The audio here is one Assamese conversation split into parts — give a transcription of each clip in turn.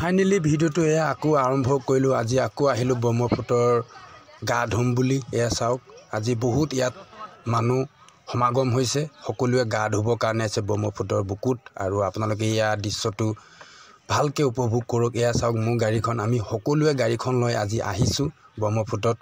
ফাইনেলি ভিডিওটো আকৌ আৰম্ভ কৰিলোঁ। আজি আকৌ আহিলোঁ ব্ৰহ্মপুত্ৰৰ গা ধুম বুলি। চাওক আজি বহুত ইয়াত মানুহ সমাগম হৈছে। সকলোৱে গা ধুবৰ কাৰণে আছে ব্ৰহ্মপুত্ৰৰ বুকুত। আৰু আপোনালোকে ইয়াৰ দৃশ্যটো ভালকৈ উপভোগ কৰক। চাওক মোৰ গাড়ীখন, আমি সকলোৱে গাড়ীখন লৈ আজি আহিছোঁ ব্ৰহ্মপুত্ৰত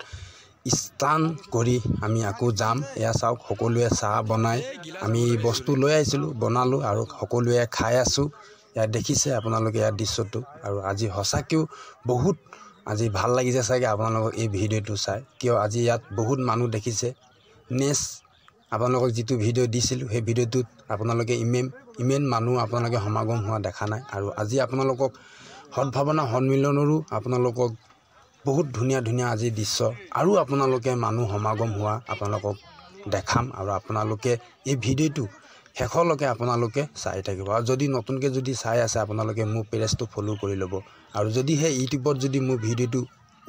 স্নান কৰি আমি আকৌ যাম। চাওক সকলোৱে চাহ বনাই আমি বস্তু লৈ আহিছিলোঁ, বনালোঁ আৰু সকলোৱে খাই আছোঁ। ইয়াত দেখিছে আপোনালোকে ইয়াৰ দৃশ্যটো। আৰু আজি সঁচাকৈও বহুত আজি ভাল লাগিছে চাগে আপোনালোকক এই ভিডিঅ'টো চাই, কিয় আজি ইয়াত বহুত মানুহ দেখিছে। নেক্সট আপোনালোকক যিটো ভিডিঅ' দিছিলোঁ সেই ভিডিঅ'টোত আপোনালোকে ইমান মানুহ আপোনালোকে সমাগম হোৱা দেখা নাই। আৰু আজি আপোনালোকক সদ্ভাৱনা সন্মিলনৰো আপোনালোকক বহুত ধুনীয়া ধুনীয়া আজি দৃশ্য আৰু আপোনালোকে মানুহ সমাগম হোৱা আপোনালোকক দেখাম। আৰু আপোনালোকে এই ভিডিঅ'টো শেষলৈকে আপোনালোকে চাই থাকিব। আৰু যদি নতুনকৈ যদি চাই আছে আপোনালোকে মোৰ পেজটো ফ'ল' কৰি ল'ব। আৰু যদিহে ইউটিউবত যদি মোৰ ভিডিঅ'টো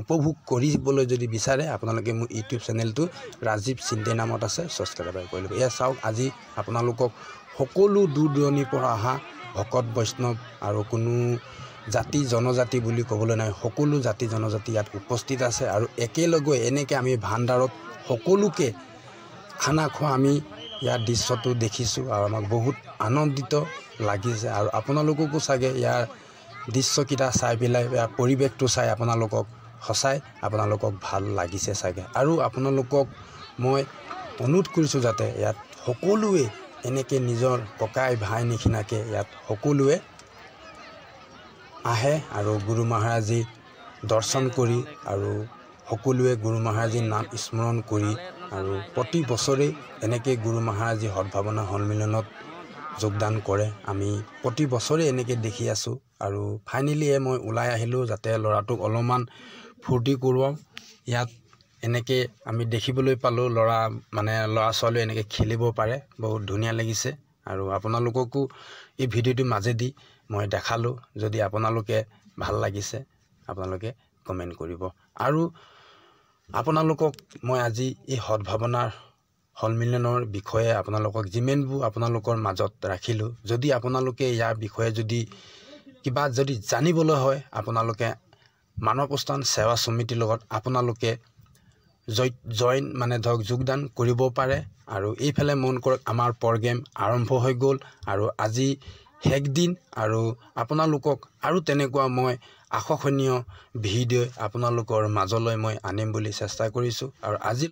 উপভোগ কৰিবলৈ যদি বিচাৰে আপোনালোকে মোৰ ইউটিউব চেনেলটো ৰাজীৱ চিন্তে নামত আছে, ছাবস্ক্ৰাইব কৰি ল'ব। চাওক আজি আপোনালোকক সকলো দূৰ দূৰণিৰ পৰা অহা ভকত বৈষ্ণৱ আৰু কোনো জাতি জনজাতি বুলি ক'বলৈ নাই, সকলো জাতি জনজাতি ইয়াত উপস্থিত আছে। আৰু একেলগে এনেকৈ আমি ভাণ্ডাৰত সকলোকে খানা খোৱা আমি ইয়াৰ দৃশ্যটো দেখিছোঁ আৰু আমাক বহুত আনন্দিত লাগিছে। আৰু আপোনালোককো চাগে ইয়াৰ দৃশ্যকেইটা চাই পেলাই ইয়াৰ পৰিৱেশটো চাই আপোনালোকক সঁচাই আপোনালোকক ভাল লাগিছে চাগে। আৰু আপোনালোকক মই অনুৰোধ কৰিছোঁ যাতে ইয়াত সকলোৱে এনেকৈ নিজৰ ককাই ভাই নিচিনাকৈ ইয়াত সকলোৱে আহে আৰু গুৰু মহাৰাজী দৰ্শন কৰি আৰু সকলোৱে গুৰু মহাৰাজীৰ নাম স্মৰণ কৰি আৰু প্ৰতি বছৰেই এনেকৈ গুৰু মহাৰাজী সদ্ভাৱনা সন্মিলনত যোগদান কৰে। আমি প্ৰতি বছৰে এনেকৈ দেখি আছোঁ। আৰু ফাইনেলি মই ওলাই আহিলোঁ যাতে ল'ৰাটোক অলপমান ফূৰ্তি কৰোৱাওঁ। ইয়াত এনেকৈ আমি দেখিবলৈ পালোঁ ল'ৰা ছোৱালীয়ে এনেকৈ খেলিব পাৰে, বহুত ধুনীয়া লাগিছে। আৰু আপোনালোককো এই ভিডিঅ'টোৰ মাজেদি মই দেখালোঁ। যদি আপোনালোকে ভাল লাগিছে আপোনালোকে কমেণ্ট কৰিব। আৰু আপোনালোকক মই আজি এই সদ্ভাৱনাৰ সন্মিলনৰ বিষয়ে আপোনালোকক যিমানবোৰ আপোনালোকৰ মাজত ৰাখিলোঁ, যদি আপোনালোকে ইয়াৰ বিষয়ে যদি কিবা যদি জানিবলৈ হয় আপোনালোকে মানৱ স্থান সেৱা সমিতিৰ লগত আপোনালোকে যোগদান কৰিব পাৰে। আৰু এইফালে মন কৰক আমাৰ প্ৰগ্ৰেম আৰম্ভ হৈ গ'ল আৰু আজি শেষ দিন। আৰু আপোনালোকক আৰু তেনেকুৱা মই আকৰ্ষণীয় ভিডিঅ' আপোনালোকৰ মাজলৈ মই আনিম বুলি চেষ্টা কৰিছোঁ। আৰু আজি